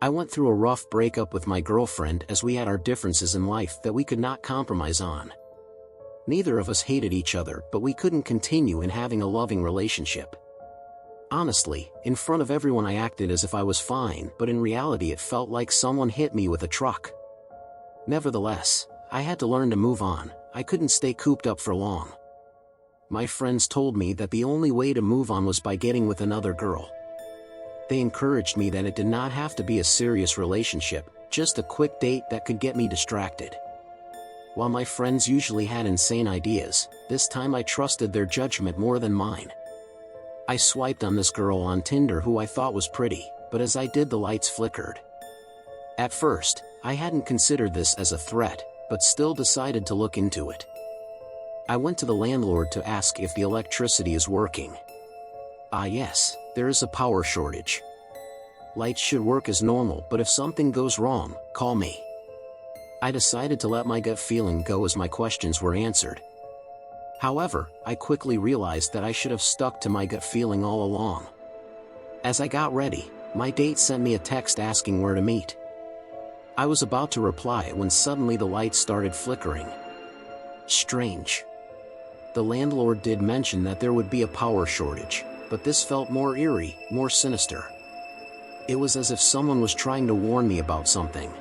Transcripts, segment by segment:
I went through a rough breakup with my girlfriend as we had our differences in life that we could not compromise on. Neither of us hated each other, but we couldn't continue in having a loving relationship. Honestly, in front of everyone I acted as if I was fine, but in reality it felt like someone hit me with a truck. Nevertheless, I had to learn to move on. I couldn't stay cooped up for long. My friends told me that the only way to move on was by getting with another girl. They encouraged me that it did not have to be a serious relationship, just a quick date that could get me distracted. While my friends usually had insane ideas, this time I trusted their judgment more than mine. I swiped on this girl on Tinder who I thought was pretty, but as I did the lights flickered. At first, I hadn't considered this as a threat, but still decided to look into it. I went to the landlord to ask if the electricity is working. Ah yes, there is a power shortage. Lights should work as normal, but if something goes wrong, call me. I decided to let my gut feeling go as my questions were answered. However, I quickly realized that I should have stuck to my gut feeling all along. As I got ready, my date sent me a text asking where to meet. I was about to reply when suddenly the lights started flickering. Strange. The landlord did mention that there would be a power shortage, but this felt more eerie, more sinister. It was as if someone was trying to warn me about something.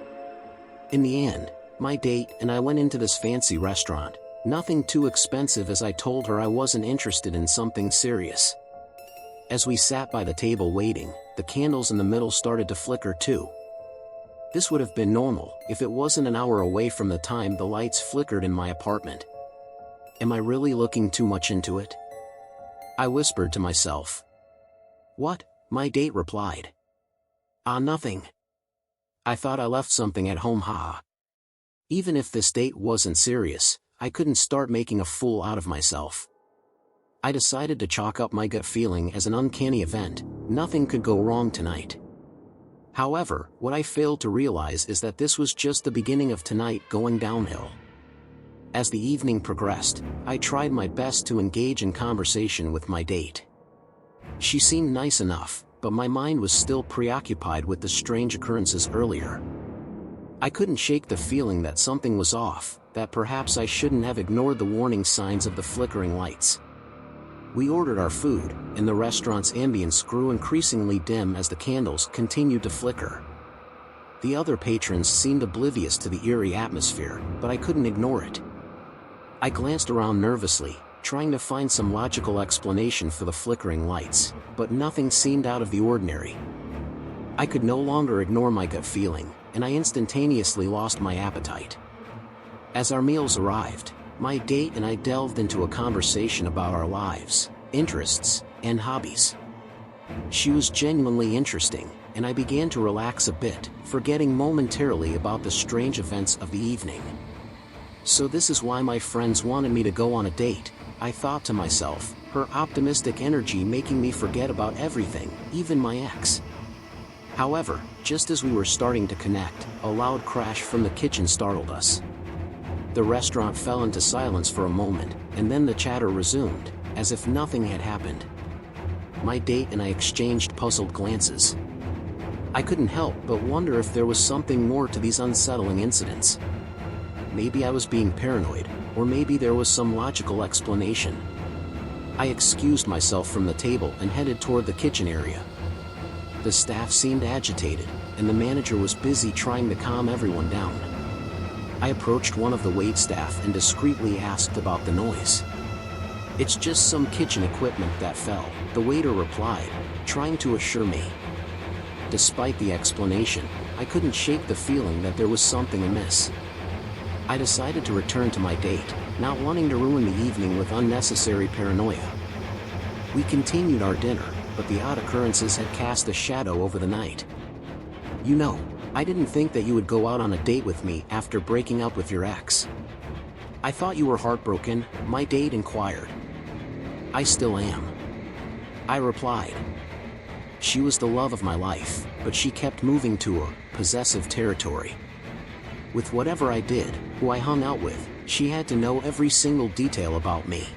In the end, my date and I went into this fancy restaurant, nothing too expensive, as I told her I wasn't interested in something serious. As we sat by the table waiting, the candles in the middle started to flicker too. This would have been normal if it wasn't an hour away from the time the lights flickered in my apartment. Am I really looking too much into it? I whispered to myself. What? My date replied. Ah, nothing. I thought I left something at home, ha. Even if this date wasn't serious, I couldn't start making a fool out of myself. I decided to chalk up my gut feeling as an uncanny event. Nothing could go wrong tonight. However, what I failed to realize is that this was just the beginning of tonight going downhill. As the evening progressed, I tried my best to engage in conversation with my date. She seemed nice enough, but my mind was still preoccupied with the strange occurrences earlier. I couldn't shake the feeling that something was off, that perhaps I shouldn't have ignored the warning signs of the flickering lights. We ordered our food, and the restaurant's ambience grew increasingly dim as the candles continued to flicker. The other patrons seemed oblivious to the eerie atmosphere, but I couldn't ignore it. I glanced around nervously, trying to find some logical explanation for the flickering lights, but nothing seemed out of the ordinary. I could no longer ignore my gut feeling, and I instantaneously lost my appetite. As our meals arrived, my date and I delved into a conversation about our lives, interests, and hobbies. She was genuinely interesting, and I began to relax a bit, forgetting momentarily about the strange events of the evening. So this is why my friends wanted me to go on a date, I thought to myself, her optimistic energy making me forget about everything, even my ex. However, just as we were starting to connect, a loud crash from the kitchen startled us. The restaurant fell into silence for a moment, and then the chatter resumed, as if nothing had happened. My date and I exchanged puzzled glances. I couldn't help but wonder if there was something more to these unsettling incidents. Maybe I was being paranoid, or maybe there was some logical explanation. I excused myself from the table and headed toward the kitchen area. The staff seemed agitated, and the manager was busy trying to calm everyone down. I approached one of the waitstaff and discreetly asked about the noise. It's just some kitchen equipment that fell, the waiter replied, trying to assure me. Despite the explanation, I couldn't shake the feeling that there was something amiss. I decided to return to my date, not wanting to ruin the evening with unnecessary paranoia. We continued our dinner, but the odd occurrences had cast a shadow over the night. You know, I didn't think that you would go out on a date with me after breaking up with your ex. I thought you were heartbroken, my date inquired. I still am. I replied. She was the love of my life, but she kept moving to a possessive territory. With whatever I did, who I hung out with, she had to know every single detail about me.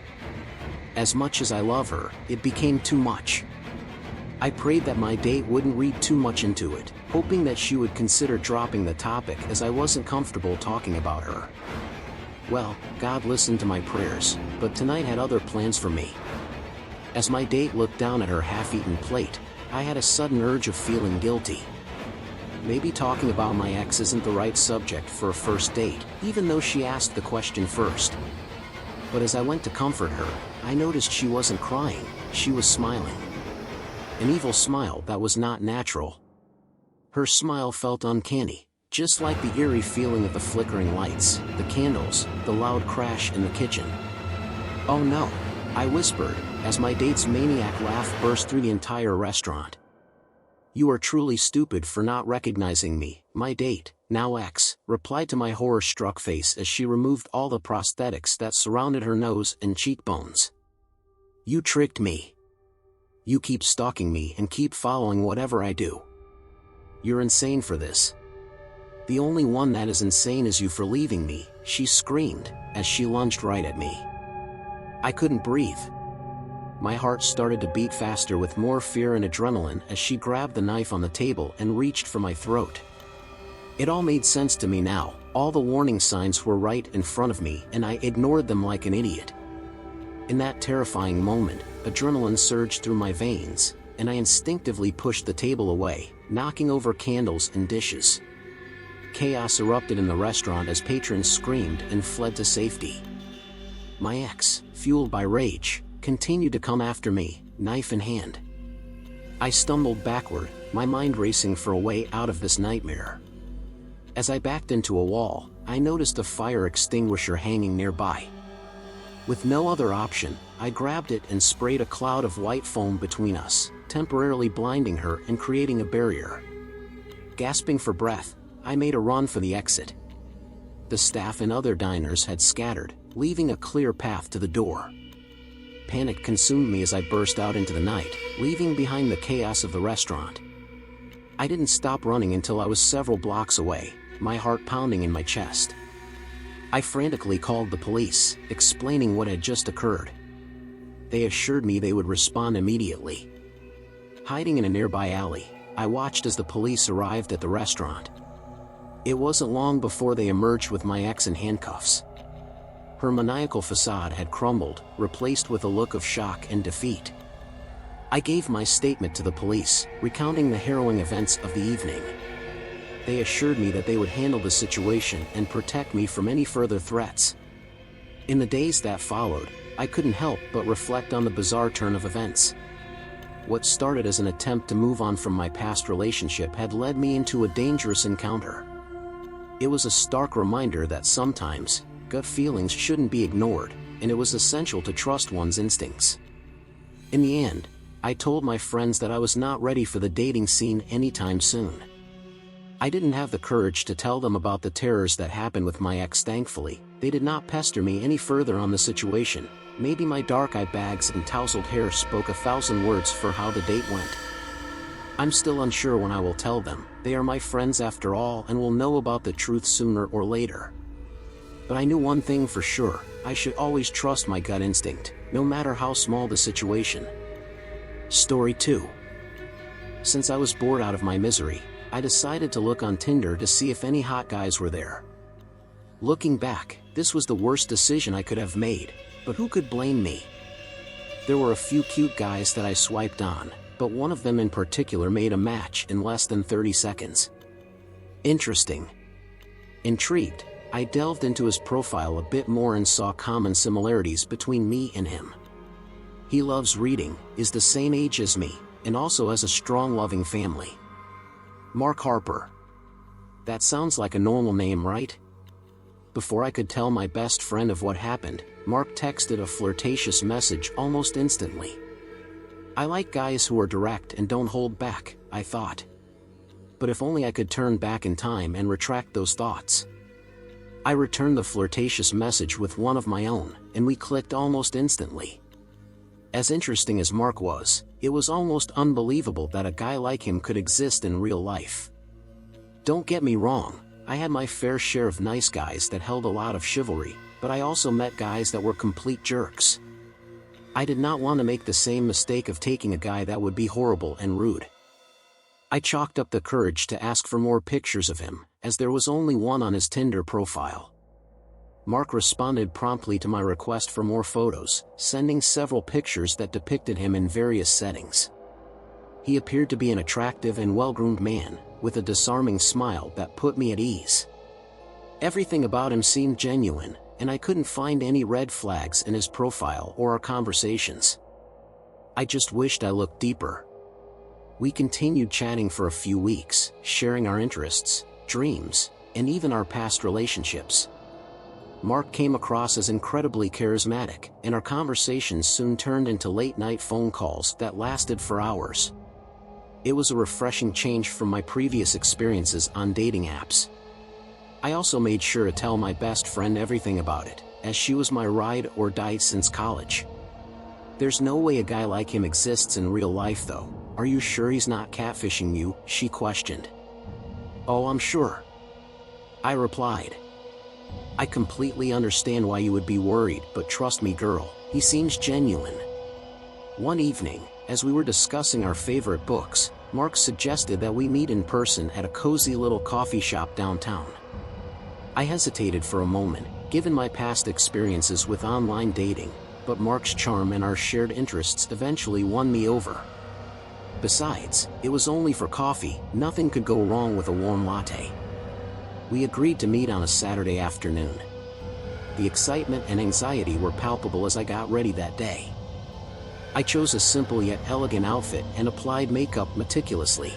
As much as I love her, it became too much. I prayed that my date wouldn't read too much into it, hoping that she would consider dropping the topic as I wasn't comfortable talking about her. Well, God listened to my prayers, but tonight had other plans for me. As my date looked down at her half-eaten plate, I had a sudden urge of feeling guilty. Maybe talking about my ex isn't the right subject for a first date, even though she asked the question first. But as I went to comfort her, I noticed she wasn't crying, she was smiling. An evil smile that was not natural. Her smile felt uncanny, just like the eerie feeling of the flickering lights, the candles, the loud crash in the kitchen. "Oh no," I whispered, as my date's maniac laugh burst through the entire restaurant. "You are truly stupid for not recognizing me," my date, now ex, replied to my horror-struck face as she removed all the prosthetics that surrounded her nose and cheekbones. "You tricked me. You keep stalking me and keep following whatever I do. You're insane for this. The only one that is insane is you for leaving me," she screamed, as she lunged right at me. I couldn't breathe. My heart started to beat faster with more fear and adrenaline as she grabbed the knife on the table and reached for my throat. It all made sense to me now. All the warning signs were right in front of me and I ignored them like an idiot. In that terrifying moment, adrenaline surged through my veins, and I instinctively pushed the table away, knocking over candles and dishes. Chaos erupted in the restaurant as patrons screamed and fled to safety. My ex, fueled by rage, continued to come after me, knife in hand. I stumbled backward, my mind racing for a way out of this nightmare. As I backed into a wall, I noticed a fire extinguisher hanging nearby. With no other option, I grabbed it and sprayed a cloud of white foam between us, temporarily blinding her and creating a barrier. Gasping for breath, I made a run for the exit. The staff and other diners had scattered, leaving a clear path to the door. Panic consumed me as I burst out into the night, leaving behind the chaos of the restaurant. I didn't stop running until I was several blocks away, my heart pounding in my chest. I frantically called the police, explaining what had just occurred. They assured me they would respond immediately. Hiding in a nearby alley, I watched as the police arrived at the restaurant. It wasn't long before they emerged with my ex in handcuffs. Her maniacal facade had crumbled, replaced with a look of shock and defeat. I gave my statement to the police, recounting the harrowing events of the evening. They assured me that they would handle the situation and protect me from any further threats. In the days that followed, I couldn't help but reflect on the bizarre turn of events. What started as an attempt to move on from my past relationship had led me into a dangerous encounter. It was a stark reminder that sometimes, gut feelings shouldn't be ignored, and it was essential to trust one's instincts. In the end, I told my friends that I was not ready for the dating scene anytime soon. I didn't have the courage to tell them about the terrors that happened with my ex. Thankfully, they did not pester me any further on the situation. Maybe my dark-eyed bags and tousled hair spoke 1,000 words for how the date went. I'm still unsure when I will tell them. They are my friends after all and will know about the truth sooner or later. But I knew one thing for sure: I should always trust my gut instinct, no matter how small the situation. Story 2. Since I was bored out of my misery, I decided to look on Tinder to see if any hot guys were there. Looking back, this was the worst decision I could have made, but who could blame me? There were a few cute guys that I swiped on, but one of them in particular made a match in less than 30 seconds. Interesting. Intrigued, I delved into his profile a bit more and saw common similarities between me and him. He loves reading, is the same age as me, and also has a strong loving family. Mark Harper. That sounds like a normal name, right? Before I could tell my best friend of what happened, Mark texted a flirtatious message almost instantly. I like guys who are direct and don't hold back, I thought. But if only I could turn back in time and retract those thoughts. I returned the flirtatious message with one of my own, and we clicked almost instantly. As interesting as Mark was, it was almost unbelievable that a guy like him could exist in real life. Don't get me wrong, I had my fair share of nice guys that held a lot of chivalry, but I also met guys that were complete jerks. I did not want to make the same mistake of taking a guy that would be horrible and rude. I chalked up the courage to ask for more pictures of him, as there was only one on his Tinder profile. Mark responded promptly to my request for more photos, sending several pictures that depicted him in various settings. He appeared to be an attractive and well-groomed man, with a disarming smile that put me at ease. Everything about him seemed genuine, and I couldn't find any red flags in his profile or our conversations. I just wished I looked deeper. We continued chatting for a few weeks, sharing our interests, dreams, and even our past relationships. Mark came across as incredibly charismatic, and our conversations soon turned into late-night phone calls that lasted for hours. It was a refreshing change from my previous experiences on dating apps. I also made sure to tell my best friend everything about it, as she was my ride or die since college. "There's no way a guy like him exists in real life though. Are you sure he's not catfishing you?" she questioned. "Oh, I'm sure," I replied. "I completely understand why you would be worried, but trust me girl, he seems genuine." One evening, as we were discussing our favorite books, Mark suggested that we meet in person at a cozy little coffee shop downtown. I hesitated for a moment, given my past experiences with online dating, but Mark's charm and our shared interests eventually won me over. Besides, it was only for coffee, nothing could go wrong with a warm latte. We agreed to meet on a Saturday afternoon. The excitement and anxiety were palpable as I got ready that day. I chose a simple yet elegant outfit and applied makeup meticulously.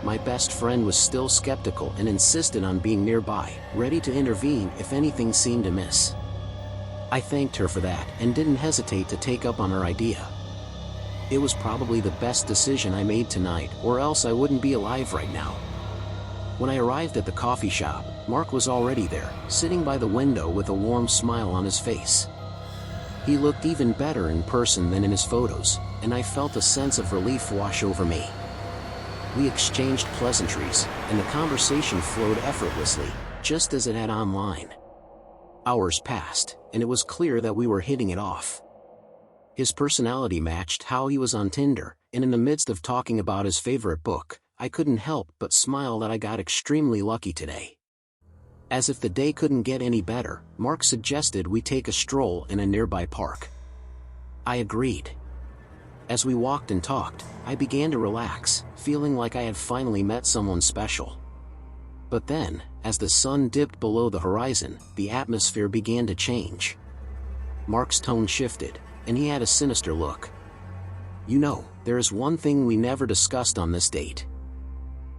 My best friend was still skeptical and insisted on being nearby, ready to intervene if anything seemed amiss. I thanked her for that and didn't hesitate to take up on her idea. It was probably the best decision I made tonight, or else I wouldn't be alive right now. When I arrived at the coffee shop, Mark was already there, sitting by the window with a warm smile on his face. He looked even better in person than in his photos, and I felt a sense of relief wash over me. We exchanged pleasantries, and the conversation flowed effortlessly, just as it had online. Hours passed, and it was clear that we were hitting it off. His personality matched how he was on Tinder, and in the midst of talking about his favorite book, I couldn't help but smile that I got extremely lucky today. As if the day couldn't get any better, Mark suggested we take a stroll in a nearby park. I agreed. As we walked and talked, I began to relax, feeling like I had finally met someone special. But then, as the sun dipped below the horizon, the atmosphere began to change. Mark's tone shifted, and he had a sinister look. "You know, there is one thing we never discussed on this date."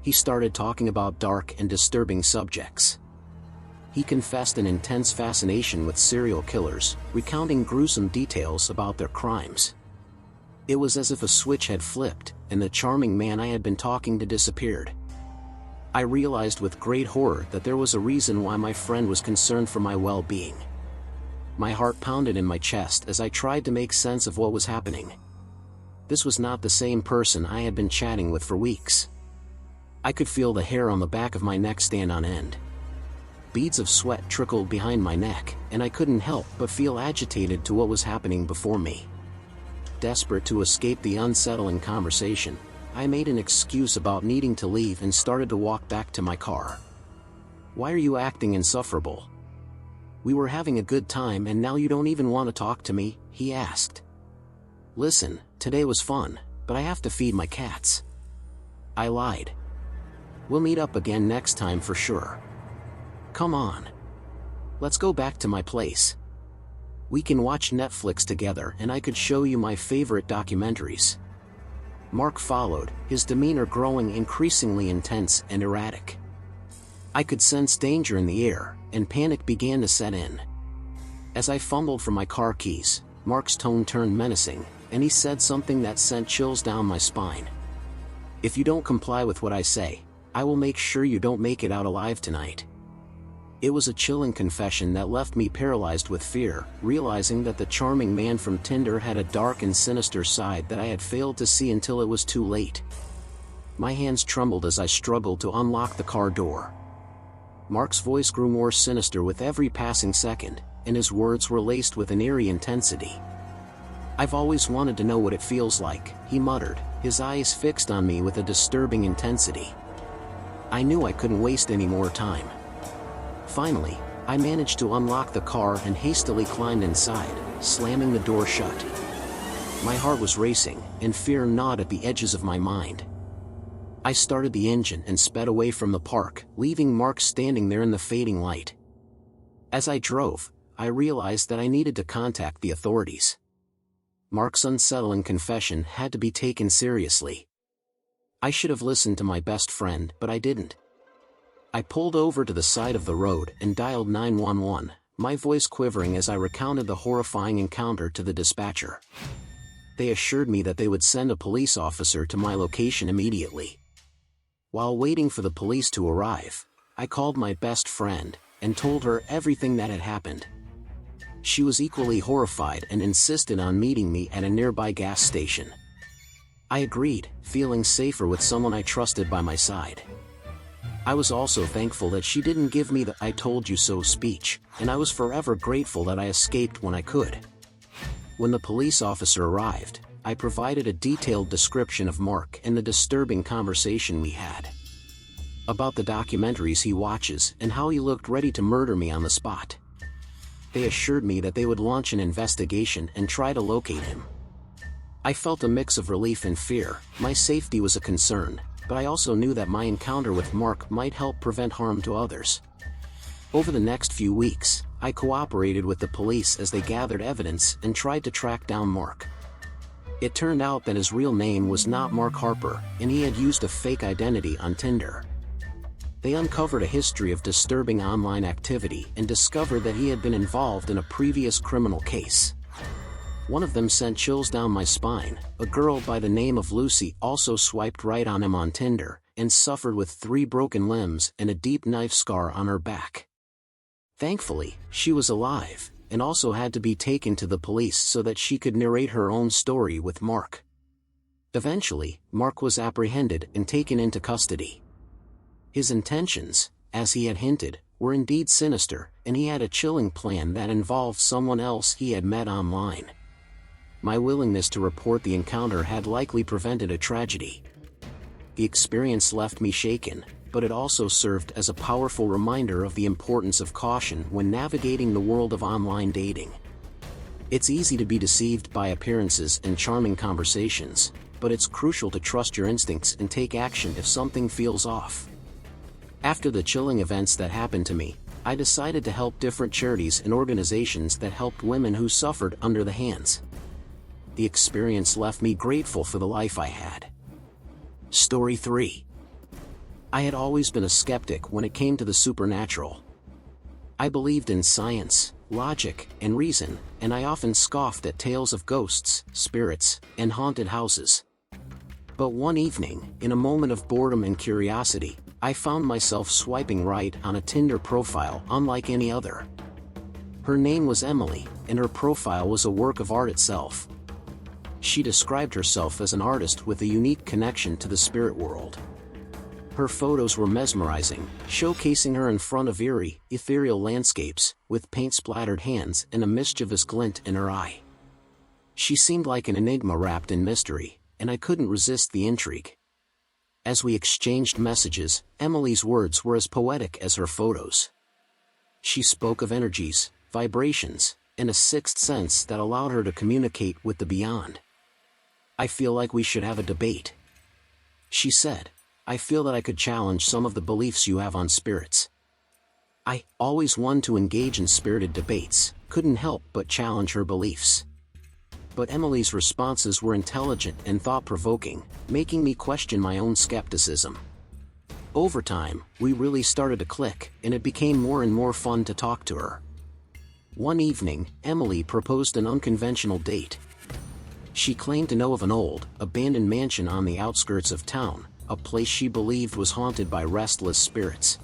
He started talking about dark and disturbing subjects. He confessed an intense fascination with serial killers, recounting gruesome details about their crimes. It was as if a switch had flipped, and the charming man I had been talking to disappeared. I realized with great horror that there was a reason why my friend was concerned for my well-being. My heart pounded in my chest as I tried to make sense of what was happening. This was not the same person I had been chatting with for weeks. I could feel the hair on the back of my neck stand on end. Beads of sweat trickled behind my neck, and I couldn't help but feel agitated to what was happening before me. Desperate to escape the unsettling conversation, I made an excuse about needing to leave and started to walk back to my car. "Why are you acting insufferable? We were having a good time and now you don't even want to talk to me?" he asked. "Listen, today was fun, but I have to feed my cats," I lied. "We'll meet up again next time for sure. Come on. Let's go back to my place. We can watch Netflix together and I could show you my favorite documentaries." Mark followed, his demeanor growing increasingly intense and erratic. I could sense danger in the air, and panic began to set in. As I fumbled for my car keys, Mark's tone turned menacing, and he said something that sent chills down my spine. "If you don't comply with what I say, I will make sure you don't make it out alive tonight." It was a chilling confession that left me paralyzed with fear, realizing that the charming man from Tinder had a dark and sinister side that I had failed to see until it was too late. My hands trembled as I struggled to unlock the car door. Mark's voice grew more sinister with every passing second, and his words were laced with an eerie intensity. "I've always wanted to know what it feels like," he muttered, his eyes fixed on me with a disturbing intensity. I knew I couldn't waste any more time. Finally, I managed to unlock the car and hastily climbed inside, slamming the door shut. My heart was racing, and fear gnawed at the edges of my mind. I started the engine and sped away from the park, leaving Mark standing there in the fading light. As I drove, I realized that I needed to contact the authorities. Mark's unsettling confession had to be taken seriously. I should have listened to my best friend, but I didn't. I pulled over to the side of the road and dialed 911, my voice quivering as I recounted the horrifying encounter to the dispatcher. They assured me that they would send a police officer to my location immediately. While waiting for the police to arrive, I called my best friend and told her everything that had happened. She was equally horrified and insisted on meeting me at a nearby gas station. I agreed, feeling safer with someone I trusted by my side. I was also thankful that she didn't give me the "I told you so" speech, and I was forever grateful that I escaped when I could. When the police officer arrived, I provided a detailed description of Mark and the disturbing conversation we had. About the documentaries he watches and how he looked ready to murder me on the spot. They assured me that they would launch an investigation and try to locate him. I felt a mix of relief and fear. My safety was a concern, but I also knew that my encounter with Mark might help prevent harm to others. Over the next few weeks, I cooperated with the police as they gathered evidence and tried to track down Mark. It turned out that his real name was not Mark Harper, and he had used a fake identity on Tinder. They uncovered a history of disturbing online activity and discovered that he had been involved in a previous criminal case. One of them sent chills down my spine. A girl by the name of Lucy also swiped right on him on Tinder, and suffered with 3 broken limbs and a deep knife scar on her back. Thankfully, she was alive, and also had to be taken to the police so that she could narrate her own story with Mark. Eventually, Mark was apprehended and taken into custody. His intentions, as he had hinted, were indeed sinister, and he had a chilling plan that involved someone else he had met online. My willingness to report the encounter had likely prevented a tragedy. The experience left me shaken, but it also served as a powerful reminder of the importance of caution when navigating the world of online dating. It's easy to be deceived by appearances and charming conversations, but it's crucial to trust your instincts and take action if something feels off. After the chilling events that happened to me, I decided to help different charities and organizations that helped women who suffered under the hands. The experience left me grateful for the life I had. Story 3. I had always been a skeptic when it came to the supernatural. I believed in science, logic, and reason, and I often scoffed at tales of ghosts, spirits, and haunted houses. But one evening, in a moment of boredom and curiosity, I found myself swiping right on a Tinder profile unlike any other. Her name was Emily, and her profile was a work of art itself. She described herself as an artist with a unique connection to the spirit world. Her photos were mesmerizing, showcasing her in front of eerie, ethereal landscapes, with paint-splattered hands and a mischievous glint in her eye. She seemed like an enigma wrapped in mystery, and I couldn't resist the intrigue. As we exchanged messages, Emily's words were as poetic as her photos. She spoke of energies, vibrations, and a sixth sense that allowed her to communicate with the beyond. "I feel like we should have a debate," she said. "I feel that I could challenge some of the beliefs you have on spirits." I, always one to engage in spirited debates, couldn't help but challenge her beliefs. But Emily's responses were intelligent and thought-provoking, making me question my own skepticism. Over time, we really started to click, and it became more and more fun to talk to her. One evening, Emily proposed an unconventional date. She claimed to know of an old, abandoned mansion on the outskirts of town, a place she believed was haunted by restless spirits.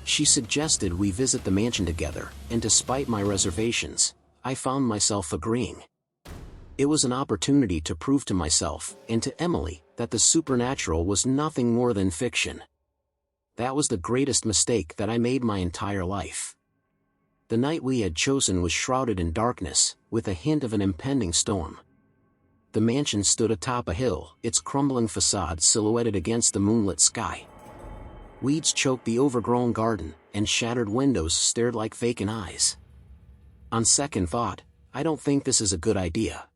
She suggested we visit the mansion together, and despite my reservations, I found myself agreeing. It was an opportunity to prove to myself, and to Emily, that the supernatural was nothing more than fiction. That was the greatest mistake that I made my entire life. The night we had chosen was shrouded in darkness, with a hint of an impending storm. The mansion stood atop a hill, its crumbling facade silhouetted against the moonlit sky. Weeds choked the overgrown garden, and shattered windows stared like vacant eyes. On second thought, I don't think this is a good idea.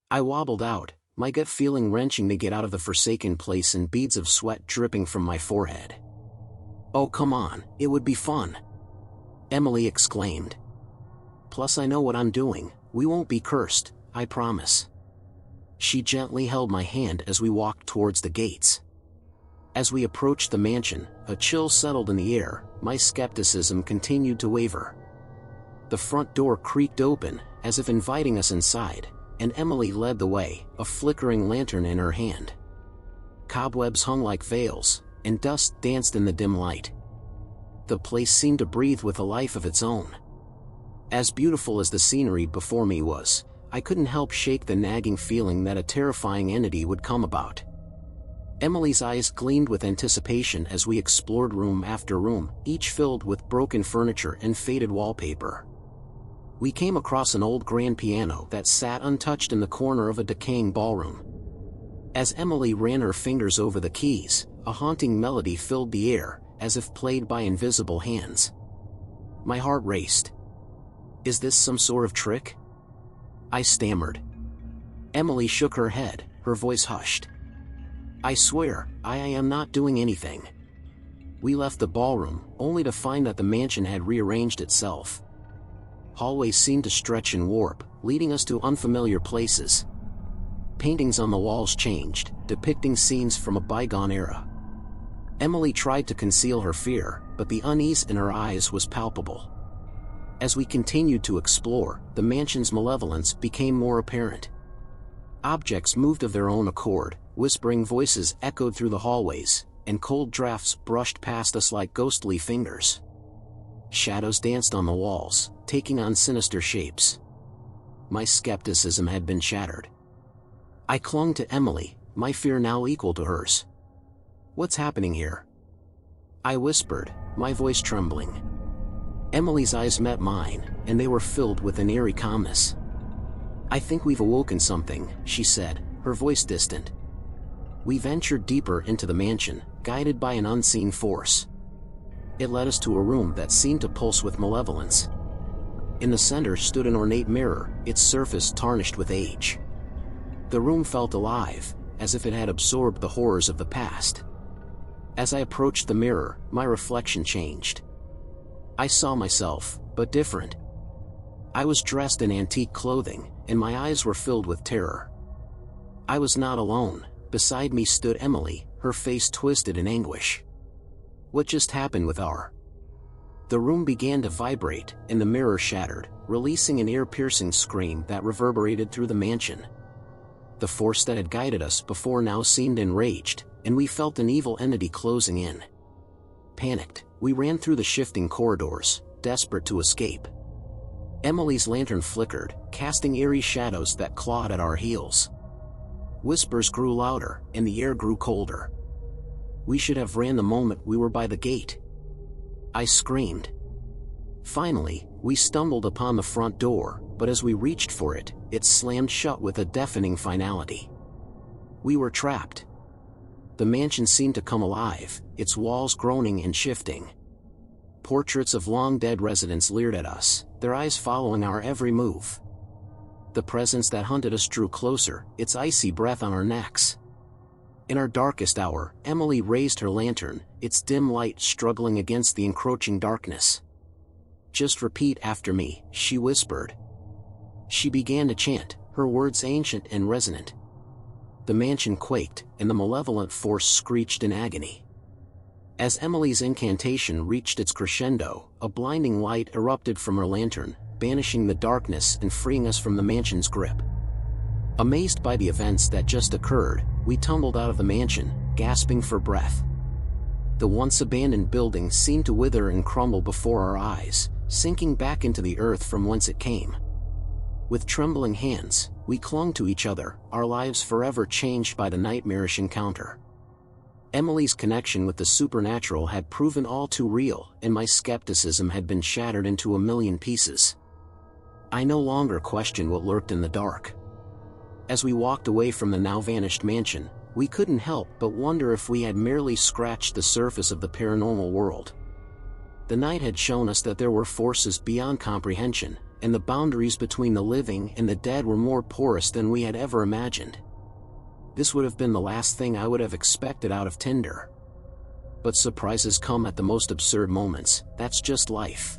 I wobbled out, my gut feeling wrenching to get out of the forsaken place and beads of sweat dripping from my forehead. "Oh come on, it would be fun," Emily exclaimed. "Plus I know what I'm doing, we won't be cursed, I promise." She gently held my hand as we walked towards the gates. As we approached the mansion, a chill settled in the air, my skepticism continued to waver. The front door creaked open, as if inviting us inside, and Emily led the way, a flickering lantern in her hand. Cobwebs hung like veils, and dust danced in the dim light. The place seemed to breathe with a life of its own. As beautiful as the scenery before me was, I couldn't help shake the nagging feeling that a terrifying entity would come about. Emily's eyes gleamed with anticipation as we explored room after room, each filled with broken furniture and faded wallpaper. We came across an old grand piano that sat untouched in the corner of a decaying ballroom. As Emily ran her fingers over the keys, a haunting melody filled the air, as if played by invisible hands. My heart raced. "Is this some sort of trick?" I stammered. Emily shook her head, her voice hushed. "I swear, I am not doing anything." We left the ballroom, only to find that the mansion had rearranged itself. Hallways seemed to stretch and warp, leading us to unfamiliar places. Paintings on the walls changed, depicting scenes from a bygone era. Emily tried to conceal her fear, but the unease in her eyes was palpable. As we continued to explore, the mansion's malevolence became more apparent. Objects moved of their own accord, whispering voices echoed through the hallways, and cold drafts brushed past us like ghostly fingers. Shadows danced on the walls, taking on sinister shapes. My skepticism had been shattered. I clung to Emily, my fear now equal to hers. "What's happening here?" I whispered, my voice trembling. Emily's eyes met mine, and they were filled with an eerie calmness. "I think we've awoken something," she said, her voice distant. We ventured deeper into the mansion, guided by an unseen force. It led us to a room that seemed to pulse with malevolence. In the center stood an ornate mirror, its surface tarnished with age. The room felt alive, as if it had absorbed the horrors of the past. As I approached the mirror, my reflection changed. I saw myself, but different. I was dressed in antique clothing, and my eyes were filled with terror. I was not alone. Beside me stood Emily, her face twisted in anguish. What just happened with our... The room began to vibrate, and the mirror shattered, releasing an ear-piercing scream that reverberated through the mansion. The force that had guided us before now seemed enraged, and we felt an evil entity closing in. Panicked, we ran through the shifting corridors, desperate to escape. Emily's lantern flickered, casting eerie shadows that clawed at our heels. Whispers grew louder, and the air grew colder. We should have ran the moment we were by the gate. I screamed. Finally, we stumbled upon the front door, but as we reached for it, it slammed shut with a deafening finality. We were trapped. The mansion seemed to come alive, its walls groaning and shifting. Portraits of long-dead residents leered at us, their eyes following our every move. The presence that hunted us drew closer, its icy breath on our necks. In our darkest hour, Emily raised her lantern, its dim light struggling against the encroaching darkness. "Just repeat after me," she whispered. She began to chant, her words ancient and resonant. The mansion quaked, and the malevolent force screeched in agony. As Emily's incantation reached its crescendo, a blinding light erupted from her lantern, banishing the darkness and freeing us from the mansion's grip. Amazed by the events that just occurred, we tumbled out of the mansion, gasping for breath. The once abandoned building seemed to wither and crumble before our eyes, sinking back into the earth from whence it came. With trembling hands, we clung to each other, our lives forever changed by the nightmarish encounter. Emily's connection with the supernatural had proven all too real, and my skepticism had been shattered into a million pieces. I no longer questioned what lurked in the dark. As we walked away from the now-vanished mansion, we couldn't help but wonder if we had merely scratched the surface of the paranormal world. The night had shown us that there were forces beyond comprehension, and the boundaries between the living and the dead were more porous than we had ever imagined. This would have been the last thing I would have expected out of Tinder. But surprises come at the most absurd moments. That's just life.